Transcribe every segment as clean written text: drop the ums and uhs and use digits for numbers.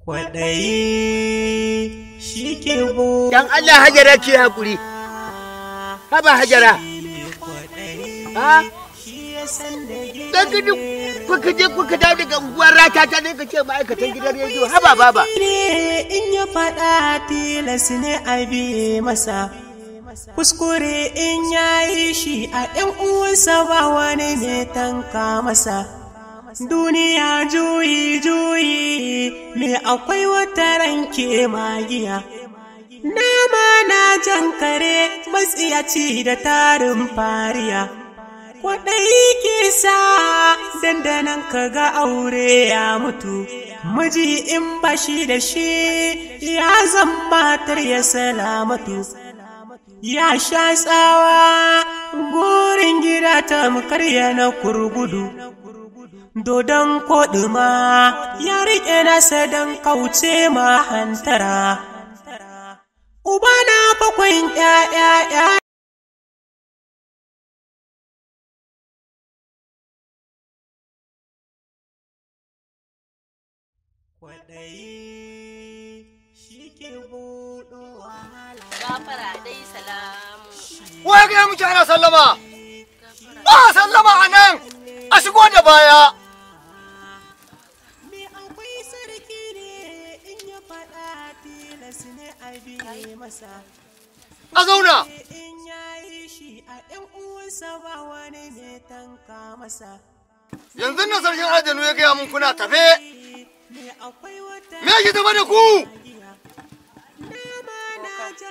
kwaɗayi shi ke bu. Dan Allah Hajara ki haƙuri. Haba Hajara. Ha? Dan gidi kuka je kuka dawo daga unguwar rata ta ne ka ce ma'aikatan gidan rediyo. Haba baba. In ya faɗa tilas ne a bi masa. Kuskure in yayi shi a ‘yan uwansa ba wani mai tanka masa. Duniya juyi juyi me akwai wata ranke magiya. Nama na jan kare matsiyaci da tarin fariya. Kwaɗayi ke sa dandanan ka ga aure ya mutu. Miji in bashi da shi ya zan matar ya salamatu. Ya sha tsawa gurin gida tamkar na kurgudu. Dodon koɗuma ya riƙe nasa don kauce ma hantara. Uba na bakwai ‘ya'ya. Kwaɗayi shi ke buɗo wahala. Gafara dai salamu. Wa ga muke ana sallama? Ba sallama a nan. A shigo da baya. A zauna. Yanzu na sarkin aljanu ya gaya mun kuna tafe. Me yake tafe da ku?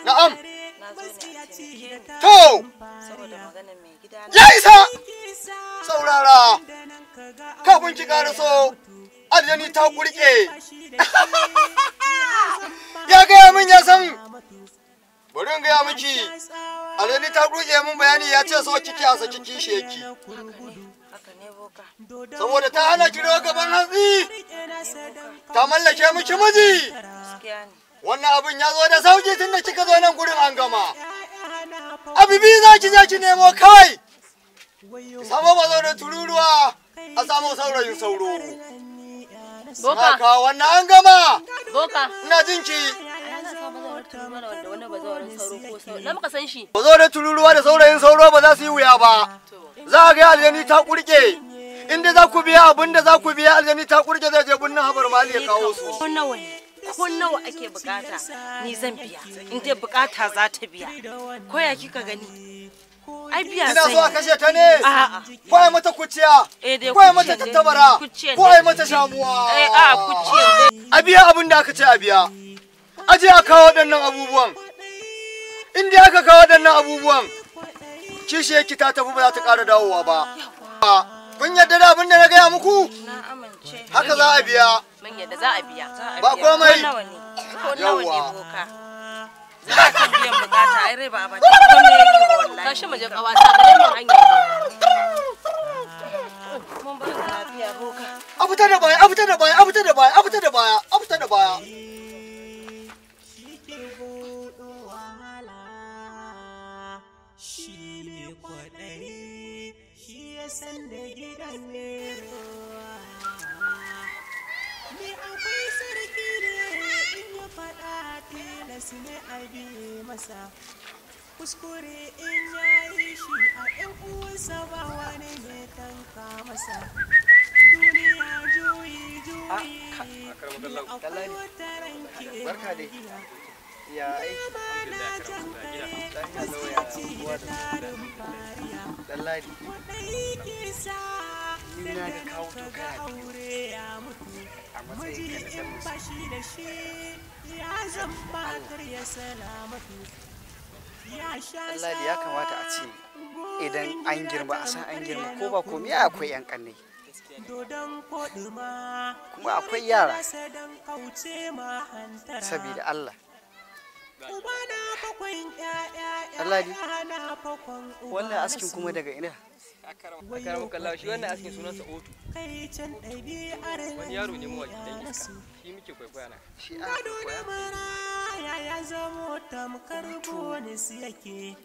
Na'am. To. Ya isa. Saurara. Kafin ki ƙaraso, aljani ta kurke. Ya gaya min ya san. Bari in gaya miki. Aljani ta kurke min bayani ya ce so kike a saki kishi yake. Saboda ta hana ki gaban hantsi. Ta mallake miki miji. Wannan abin ya zo da sauki tun da kika zo nan gurin an gama. Abibi za ki nemo kawai. Samo ba zo da tururuwa a samu saurayin sauro. Boka. Ka wannan an gama. Boka. Ina jinki. Na muka san shi. Ba zo da tururuwa da saurayin sauro ba za su yi wuya ba. Za a ga aljani ta kurke. Inda za ku biya abin da za ku biya aljani ta kurke zai je bunnin habar mali ya kawo su. Ko nawa ne? Ko nawa ake bukata ni zan biya. In dai bukata za ta biya. Ko ya kika gani? Ai biya Ina zan so a kashe ta ne. A'a. Ko ai mata kuciya. dai Ko ai mata tattabara. Ko ai mata shamuwa. a kuciyan dai. A biya abin da aka ce a biya. Aje a kawo waɗannan abubuwan. In dai aka kawo waɗannan abubuwan, kishiyarki ta tafi ba za ta ƙara dawowa ba. Kun yadda da abin da na gaya muku? Na amince. Haka za a biya. Mun yadda za a biya. Ba komai. Ko nawa ne? Ko nawa ne boka? Za ka biyan bukata ai rai ba a baki. Ko me yake wallahi? Tashi mu je kawata da mun hanya. Mun bar ka lafiya boka. A fita da baya, a fita da baya, a fita da baya, a fita da baya, a fita da baya. San da gidan ne ni akwai sarki ne in ya faɗa tilas ne a bi masa kuskure in yayi shi a ‘yan uwansa ba wani mai tanka masa duniya juyi juyi akwai wata ranke magiya Ya aiki. Lallari. Ni na ga kawo to kana a matsayin ka na bashi da shi ya zamba ya salamatu ya sha Allah ya kamata a ce idan an girma a san an girma ko ba komai akwai yan kanne kuma akwai yara saboda Allah Allah wannan askin kuma daga ina Akaramu kallahu shi wannan askin sunansa Otu. Wani yaro ne mawaki dan iska. Shi muke kwaikwaya na. Shi a kwaikwaya. Ya zamo tamkar bonus yake.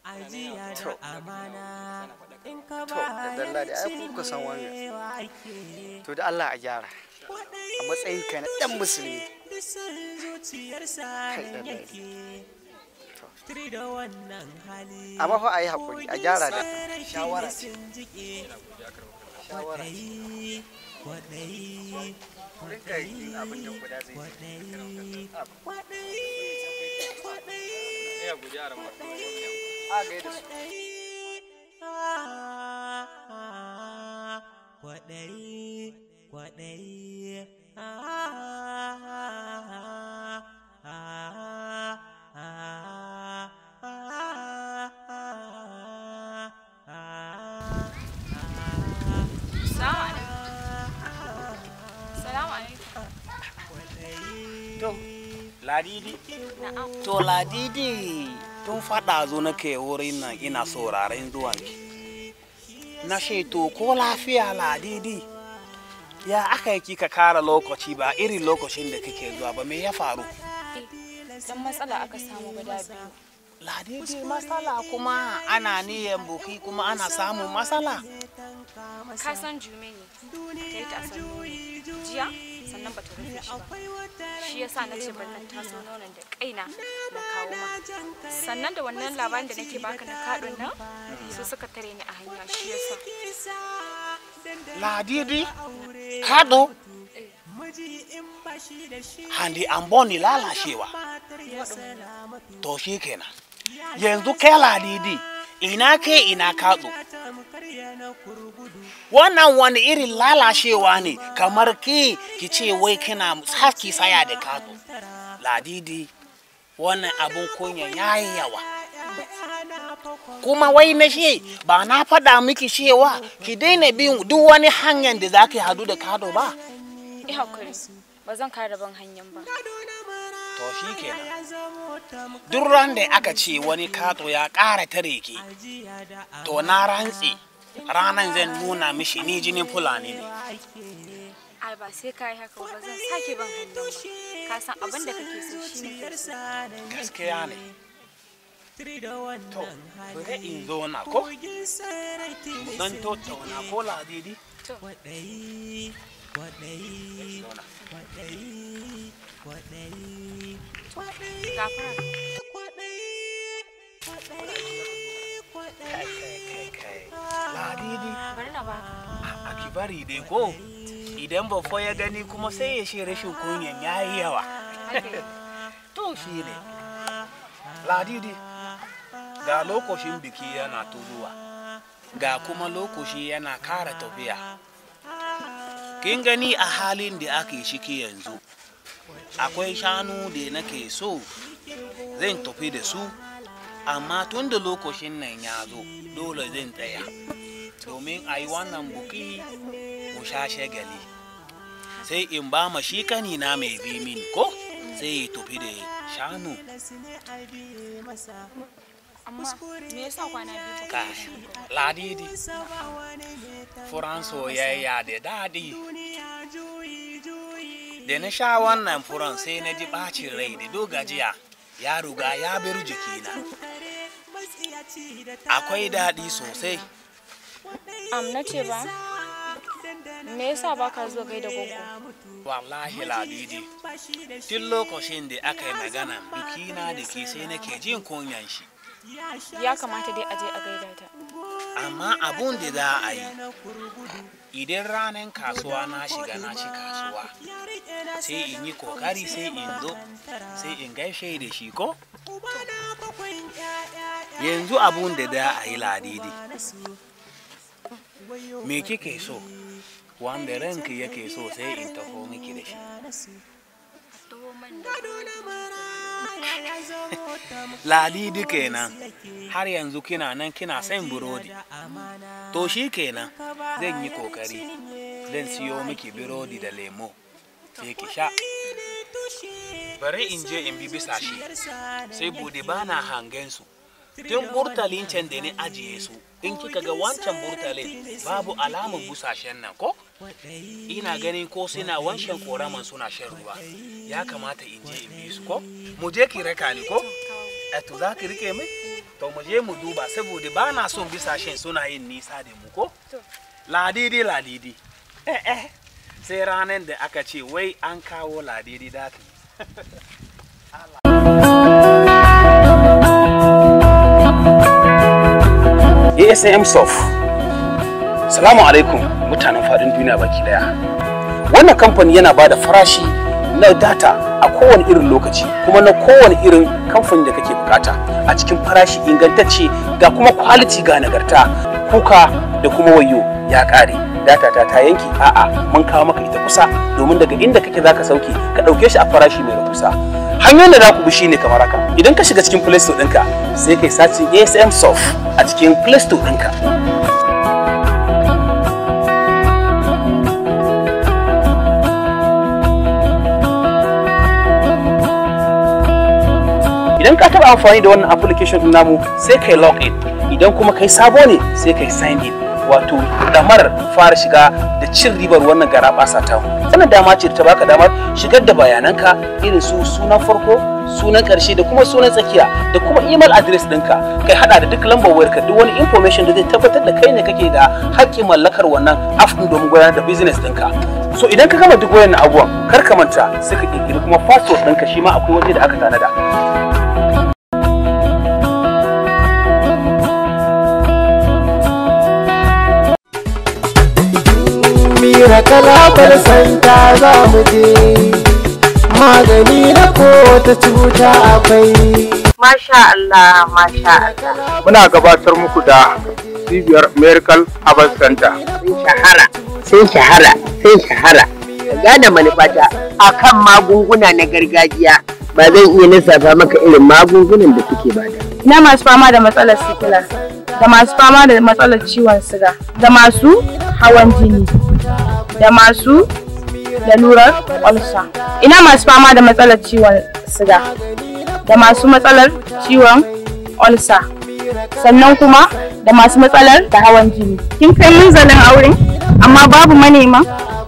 Ajiya da amana in ka ba to da Allah da ai ku san wanga. To da Allah a gyara. a matsayinka na ɗan musulmi. Amma fa a yi haƙuri a gyara da shawara ce. Shawara ce. Rinka yin abin da guda zai yi. Ya guji a ramar. A gaida su. Ladidi? To Ladidi tun faɗa zo nake wurin nan ina sauraren zuwanki. Na ce to ko lafiya Ladidi? Ya aka yi kika kara lokaci ba irin lokacin da kike zuwa ba me ya faru? Dan matsala aka samu guda biyu. Ladidi matsala kuma ana niyan buki kuma ana samun matsala. Ka san Jume ne, ta yi ta sannu ne. Jiya sannan ba ta rufe shi ba. Shi yasa na ce bari na taso nonon da kaina na kawo ma. Sannan da wannan labarin da nake baka na kaɗin nan su suka tare ni a hanya shi yasa. Ladidi? Kado? Handi an boni lalacewa. To shi kenan. Yanzu kai Ladidi ina ke ina katso. Wannan wani irin lalacewa ne kamar ki ce wai kina saki saya da katso. Ladidi wannan abun kunya yayi yawa. Kuma wai na ce ba na faɗa miki cewa ki daina bin duk wani hanyar da zaki hadu da kado ba. Hakuri ba zan kare ban hanyar ba. To shi kenan. Duk ran da aka ce wani kato ya ƙara tare ki, to na rantse ranan zan nuna mishi ni jinin Fulani ne. Ai ba sai ka yi haka ba zan sake ban hanyar ba. Ka san abin da kake so shi ne. Gaskiya ne. To, bari in zo na ko? Don tattauna ko Ladidi? To. Ladidi, a ki bari dai ko? Idan babba ya gani kuma sai ya shi rashin kunyan ya yi yawa. To shi ne. Ladidi, ga lokacin biki yana turuwa, ga kuma lokaci yana kara tafiya. Kin gani a halin da ake ciki yanzu, akwai shanu da nake so zan tafi da su, amma tun da lokacin nan ya zo dole zan tsaya domin a yi wannan buki mu sha shagali. Sai in ba ma shi kanina mai bi min ko sai ya tafi da shanu. Amma me yasa kwana biyu? Kashi, Ladidi, furan soyayya da daɗi. Da na sha wannan furan sai na ji ɓacin rai da dogajiya ya ruga ya bar jikina. Akwai daɗi sosai. Na ce ba, me yasa ba ka zo gaida gogo? Wallahi Ladidi, tun lokacin da aka yi magana bikina da ke sai nake jin kunyan shi. Ya kamata dai aje a gaida ta. Amma abun da za a yi, idan ranar kasuwa na shiga na ci kasuwa, sai in yi kokari sai in zo, sai in gaishe da shi ko? Yanzu abun da za a yi Ladidi, me kike so? Wanda ranki yake so sai in taho miki da shi. Ladidi kenan, har yanzu kina nan kina son burodi. To shi kenan, zan yi kokari, zan siyo miki burodi da lemo, sai ki sha. Bari in je in bi bisa shi, sai bude bana hangen su. Tun burtalin can da ni ajiye su, in kika ga wancan burtalin babu alamun busashen nan ko? Ina ganin ko suna wancan koraman suna shan ruwa. Ya kamata in je in bi su ko? Mu je ki raka ni ko? To za ki rike mai? To mu je mu duba saboda ba na son bisashen suna yin nisa da mu ko? Ladidi Ladidi. sai ranar da aka ce wai an kawo ladidi dati. ASM Soft. Salamu alaikum mutanen faɗin duniya baki daya. Wannan kamfani yana ba da farashi na data a kowane irin lokaci kuma na kowane irin kamfani da kake bukata a cikin farashi ingantacce ga kuma quality ga nagarta. Kuka da kuma wayo ya ƙare. Data ta yanki a'a mun kawo maka ita kusa domin daga inda kake zaka sauke ka ɗauke shi a farashi mai rahusa. Hanyoyin da za ku bi shine kamar haka. Idan ka shiga cikin Play Store ɗinka sai kai searching ASM Soft a cikin Play Store ɗinka. Idan ka taɓa amfani da wannan application ɗin namu sai kai log in. Idan kuma kai sabo ne sai kai sign in. Wato damar fara shiga da cin ribar wannan garabasa ta mu. Wannan dama ce ta baka damar shigar da bayananka irin su sunan farko, sunan karshe da kuma sunan tsakiya da kuma email address ɗinka. Kai hada da duk lambar wayarka duk wani information da zai tabbatar da kai ne kake da haƙƙin mallakar wannan app ɗin domin gudanar da business ɗinka. So idan ka gama duk wayannan abubuwan kar ka manta sai ka kirkiri kuma password ɗinka shi ma akwai waje da aka tanada. Mira kalabar santa za mu je magani na kowace cuta akwai. Masha Allah, masha Allah. Muna gabatar muku da cibiyar Miracle Herbal Center. Sun shahara. Ka gane manufata akan magunguna na gargajiya. Ba zan iya lissafa maka irin magungunan da suke bada. Ina masu fama da matsalar sikila, da masu fama da matsalar ciwon siga, da masu hawan jini, da masu lalurar ulcer. Ina masu fama da matsalar ciwon siga, da masu matsalar ciwon ulcer, sannan kuma da masu matsalar da hawan jini. Kin kai munzalin aure amma babu manema,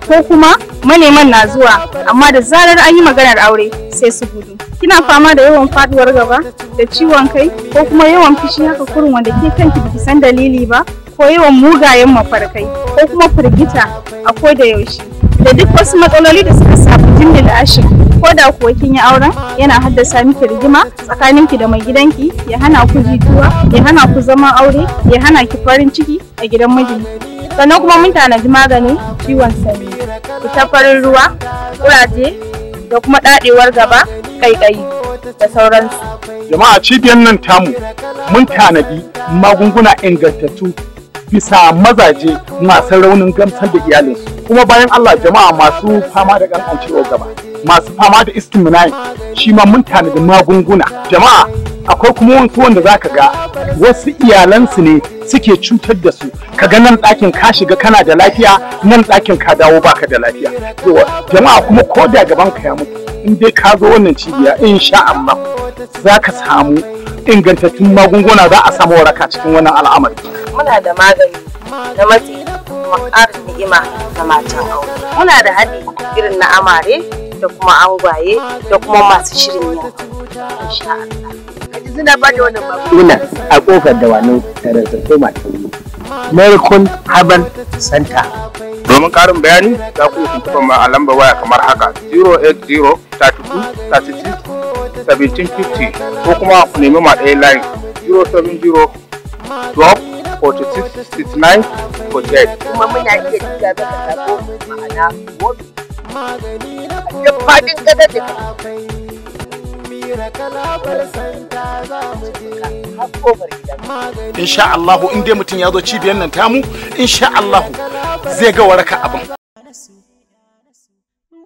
ko kuma maneman na zuwa amma da zarar an yi maganar aure sai su gudu. Kina fama da yawan faduwar gaba da ciwon kai ko kuma yawan fishi haka kurun wanda ke kanki biki san dalili ba, ko yawan mugayen mafarkai ko kuma firgita a koda yaushe da duk wasu matsaloli da suka samu jini da ashi, ko da kuwa kin yi auren yana haddasa miki rigima tsakaninki da mai gidanki, ya hana ku jituwa, ya hana ku zaman aure, ya hana ki farin ciki a gidan mijinki. Sannan kuma mun tanaji maganin ciwon sanyi, fitar farin ruwa, kuraje da kuma dadewar gaba, kaikayi da sauransu. Jama'a cibiyar nan tamu mun tanadi magunguna ingantattu bisa mazaje masu raunin gamsar da iyalinsu. Kuma bayan Allah jama'a masu fama da kankancewar gaba, masu fama da istiminai shi ma mun tanadi magunguna. Jama'a akwai kuma wasu wanda zaka ga wasu iyalansu ne suke cutar da su, kaga nan ɗakin ka shiga kana da lafiya, nan ɗakin ka dawo baka da lafiya. Jama'a kuma ko da gaban ka ya mutu in dai ka zo wannan cibiya insha Allah za ka samu ingantattun magunguna, za a samu waraka cikin wannan al'amari. Muna da magani na matsi kuma ƙarin ni'ima na matan aure. Muna da haɗi irin na amare da kuma angwaye da kuma masu shirin yara. Insha Allah. Kaji suna ba da wannan magunguna a kofar da wani taransa mata. Miracle Herbal Center. Domin ƙarin bayani za ku yi tuntuɓar mu a lambar waya kamar haka 080 32 36 1750 ko kuma ku nemi ma ɗaya layin 070 12 46 69 48. Kuma muna iya tuka maka sako ma'ana wobi a duk faɗin ƙasar da insha Allah in dai mutum ya zo cibiyar nan tamu insha Allah zai ga waraka abin.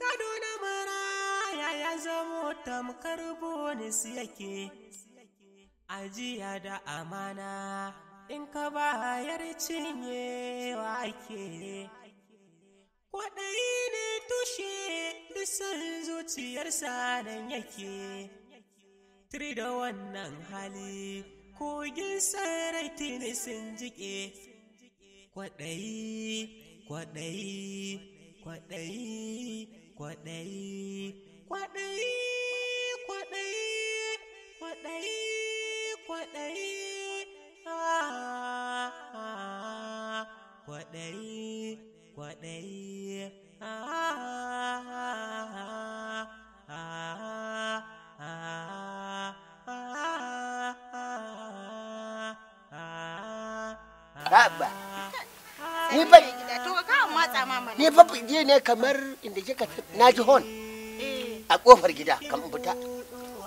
Gado na maraya ya zamo tamkar bonus yake, ajiya da amana in ka bayar cinyewa ake. Kwaɗayi ne tushe dusan zuciyarsa nan yake, tiri da wannan hali kogin sarai tuni sun jike. Kwaɗayi, kwaɗayi, kwaɗayi, kwaɗayi, kwaɗayi, kwaɗayi, kwaɗayi, kwaɗayi, kwaɗayi, kwaɗayi, Haba. Ni fa to ka matsa mama. Ni fa je ne kamar inda kika naji hon. A kofar gida kan fita.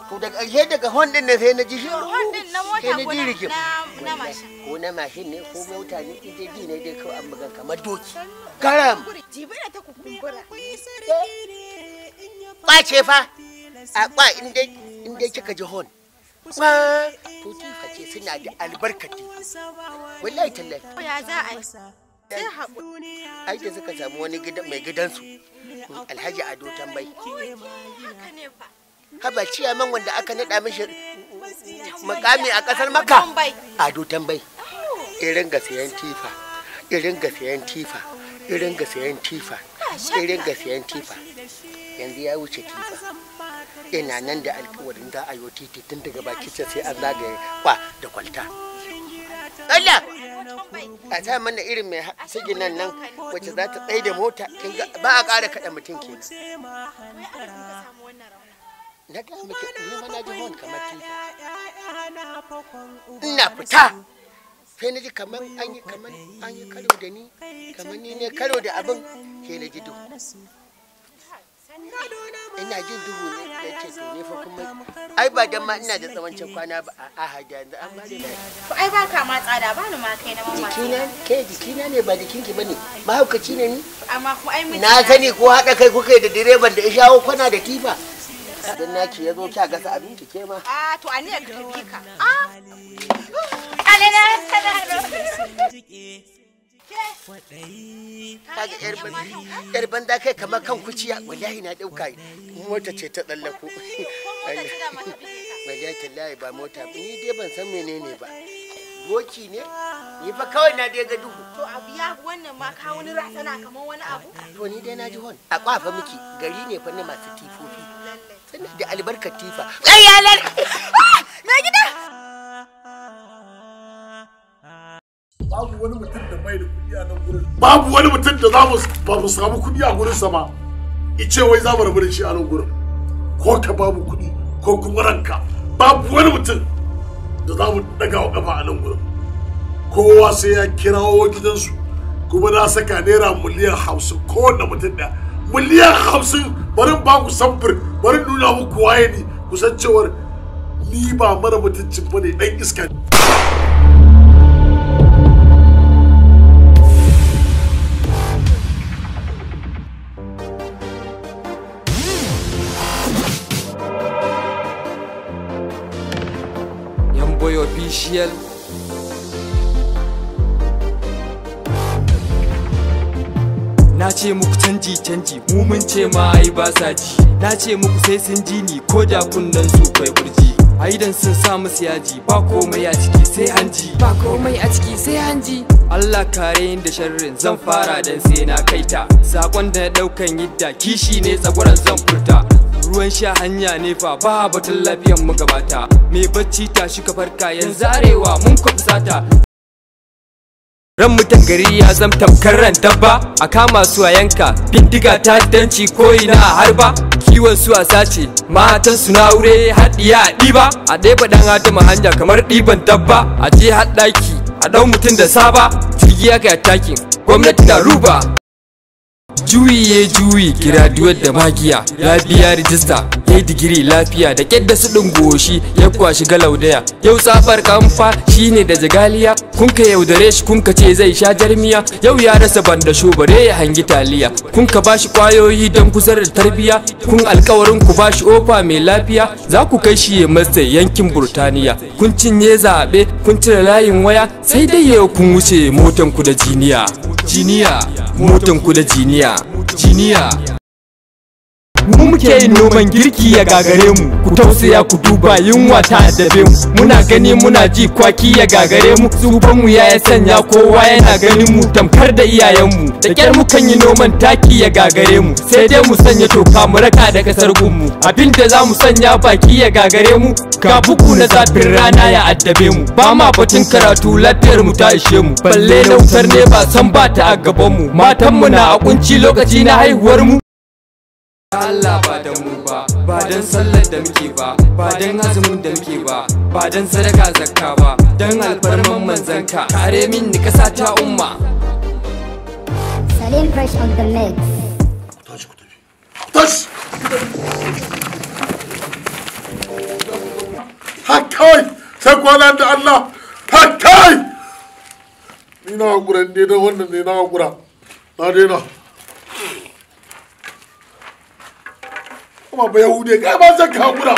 To daga ƙarshe daga hon din ne sai na ji shi. Hon din na mota ko na mashin. Ko na mashin ne ko mota ne ita ji ne dai kawai an buga kamar doki. Karam. Jibina ta kukumbura. Kwace fa. A kwa inda kika ji hon. Ba to tifa ce suna da albarkati. Wallahi tallahi. Ya za a yi. Sai haƙu. Ai da suka samu wani gidan mai gidansu. Alhaji Ado Tambai. Haka ne fa. Haba ciyaman wanda aka naɗa mishi mukami a ƙasar Makka. Ado Tambai. Irin ga sayan tifa. Irin ga sayan tifa. Irin ga sayan tifa. Irin ga sayan tifa. Yanzu ya wuce tifa. Ina nan da alƙawarin za a yi titi tun daga baki sai an zagaye kwa da kwalta. Allah! A sa mana irin mai siginan nan wacce za ta tsaye da mota ba a ƙara kaɗa mutum ke. Na ga muke ni ma na ji hon kamar tifa. Ina fita sai na ji kamar an yi karo da ni kamar ni ne karo da abin sai na ji duhu. Ina jin duhu ne ya ce to ne fa kuma ai ba dan ma ina da tsawancin kwana ba a haja yanzu an bada da to ai ba ka ma tsada ba ni ma kai na mamma jikina ne ba jikinki bane mahaukaci ne ni amma ko ai miji na sani ko hada kai kuka da direban da ya shawo kwana da tifa dan naki yazo kya gasa abinci ke ma to aniyar ka tafi ka alena sadaro kaga yar banda kai kamar kan kuciya wallahi na dauka mota ce ta tsallako wallahi tallahi ba mota ni dai ban san menene ba doki ne ni fa kawai na dai ga duhu to abu ya wannan ma ka wani rasana kamar wani abu to ni dai na ji hon a kwafa miki gari ne fa na masu tifofi sannan da albarkar tifa ai ya lal na gida babu wani mutum da bai da kuɗi a nan gurin babu wani mutum da ba mu samu kuɗi a gurin sa ba ice wai za mu rabu da shi a nan gurin ko ka babu kuɗi ko kuma ranka babu wani mutum da za mu daga wa kafa a nan gurin kowa sai ya kirawo gidansu kuma na saka naira miliyan 50 kowanne mutum ɗaya miliyan 50 bari ba ku samfur bari nuna muku waye ni kusan cewar ni ba mara mutuncin bane dan iska ne Boy official. Na ce muku canji mu mun ce ma ai ba sa ji. Na ce muku sai sun ji ni ko da kunnan su kai burji. Ai dan sun sa musu yaji ba komai a ciki sai hanji. Ba komai a ciki sai hanji. Allah kare da sharrin zan fara dan sai na kaita. Sakon da daukan yidda kishi ne tsagwaran zan furta. Ruwan sha hanya ne fa ba batun lafiyar mu gabata me bacci tashi ka farka yanzu arewa mun kwafi sata ran mutan gari ya zam tamkar ran dabba a kama su a yanka bindiga ta danci ko ina a harba kiwon su a sace matan su na aure haɗiya a ɗiba a ɗeba ɗan adama hanya kamar ɗiban dabba a je haɗaki a ɗau mutum da saba jirgi aka yi takin gwamnati na ruba juyi graduate da magiya ya biya rijista ya yi digiri lafiya da kyadda su goshi ya kwashi galaudaya yau tsafar kamfa shine da jagaliya kun ka yaudare shi kun ka ce zai sha jarmiya yau ya rasa banda shobare ya hangi taliya kun ka bashi kwayoyi don kusar da tarbiya kun alkawarin ku bashi ofa mai lafiya za ku kai shi ya masta yankin burtaniya kun cinye zaɓe kun cire layin waya sai dai yau kun wuce motan ku da jiniya motan ku da jiniya mu muke yin noman girki ya gagare mu ku tausaya ku duba yunwa ta addabe mu muna gani muna ji kwaki ya gagare mu tsufan mu ya sanya kowa yana ganin mu tamkar da iyayen mu da kyar mu kan yi noman taki ya gagare mu sai dai mu sanya toka mu raka da kasar gunmu abinda za mu sanya baki ya gagare mu ga buku na zafin rana ya addabe mu ba ma batun karatu lafiyar mu ta ishe mu balle na wutar ne ba san ba ta a gaban mu matan mu na a kunci lokaci na haihuwar mu Allah ba da mu ba, ba dan sallar da muke ba, ba dan azumin da muke ba, ba dan sadaka zakka ba, dan alfarman manzanka kare min ni kasa ta umma. Salim Fresh on the mix. Tashi! Hakai! Sai kwana da Allah! Hakai! Ni na hakura ne da wannan ne na hakura. Na daina. Kuma ba Yahude kai ba zan ka hakura.